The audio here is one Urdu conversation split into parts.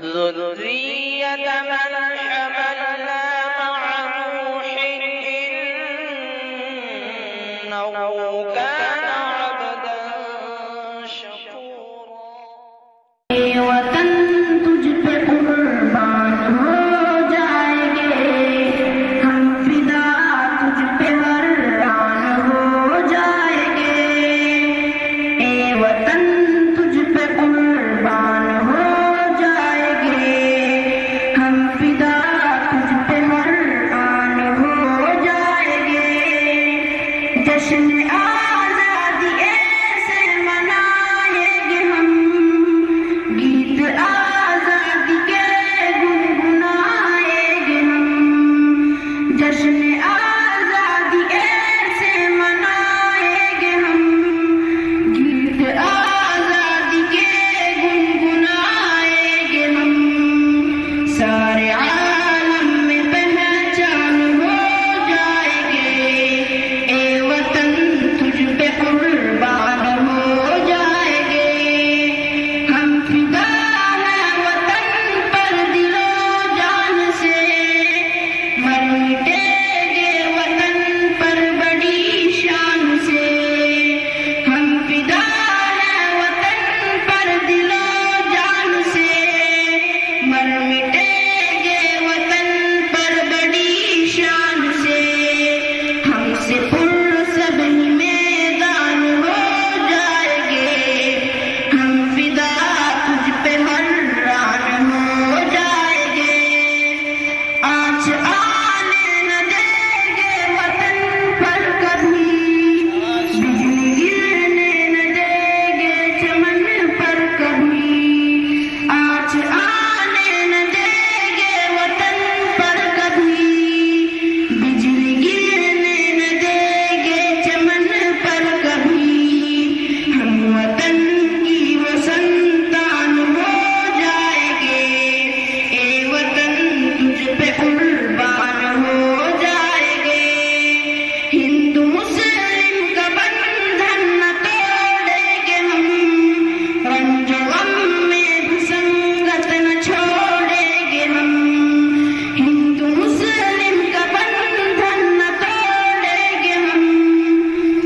ذرية من حملنا مع نوح إنه كان عبدا شكورا. وطن تجھ پہ قربان ہو جائیں گے ہم فدا تجھ پہ حیران ہو جائیں گے. اے وطن تجھ پہ قربان ہو جائیں گے ہم فدا تجھ پہ حیران ہو جائیں گے. جشن آزادی ایسے منائیں گے ہم گیت آزادی کے گنگنائیں گے ہم. جشن آزادی ایسے منائیں گے ہم گیت آزادی کے گنگنائیں گے ہم. سارے عالم میں پہچان ہو جائے گے اے وطن تجھ پہ قربان ہو جائیں گے. ہم فدا ہیں وطن پر دل و جان سے مر مٹیں گے وطن پر بڑی شان سے. ہم فدا ہیں وطن پر دل و جان سے مر مٹیں گے وطن پر بڑی شان سے. ہم سے پرسب ہی میدان ہو جائیں گے ہم فدا تجھ پہ حیران ہو جائیں گے. آنچ آنے نہ دیں گے وطن پر کبھی بجلی گرنے نہ دیں گے چمن پر کبھی. آنچ آنے نہ دیں گے وطن پر کبھی بجلی گرنے نہ دیں گے چمن پر کبھی. ہم وطن کی وہ سنتان ہو جائیں گے اے وطن تجھ پہ قربان ہو جائیں گے. ہندو مسلم کا بندھن نہ توڑیں گے ہم رنج و غم میں بھی سنگت نہ چھوڑیں گے ہم. ہندو مسلم کا بندھن نہ توڑیں گے ہم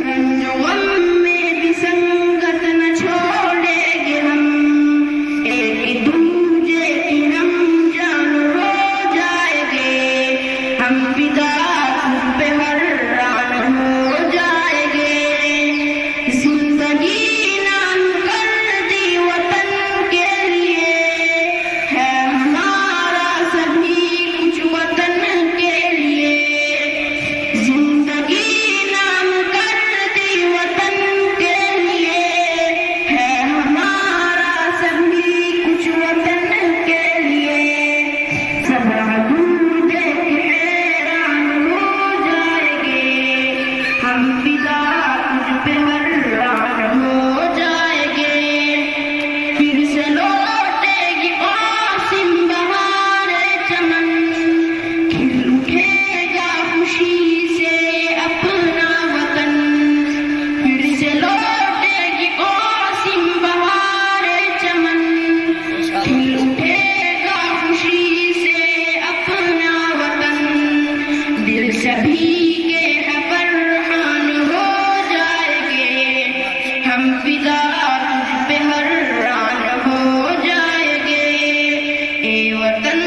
رنج و غم میں بھی سنگت نہ چھوڑیں گے ہم. ایک دوجے کی ہم جان ہو جائیں گے ہم فدا تجھ پہ حیران ہو جائیں گے. زندگی نام کر دی وطن کے لیے ہے ہمارا سبھی کچھ وطن کے لیے. زندگی نام کر دی وطن کے لیے ہے ہمارا سبھی کچھ وطن کے لیے. سب عدو دیکھ حیران ہو جائیں گے ہم فدا تجھ پہ حیران ہو جائیں گے. پھر سے لوٹے گی عاصم بہار چمن کھل اٹھے گا خوشی سے اپنا وطن. پھر سے لوٹے گی عاصم بہار چمن کھل اٹھے گا خوشی سے اپنا وطن. دل سبھی کے ہے فرحان ہو جائیں گے ہم فدا تجھ پہ حیران ہو جائیں گے اے وطن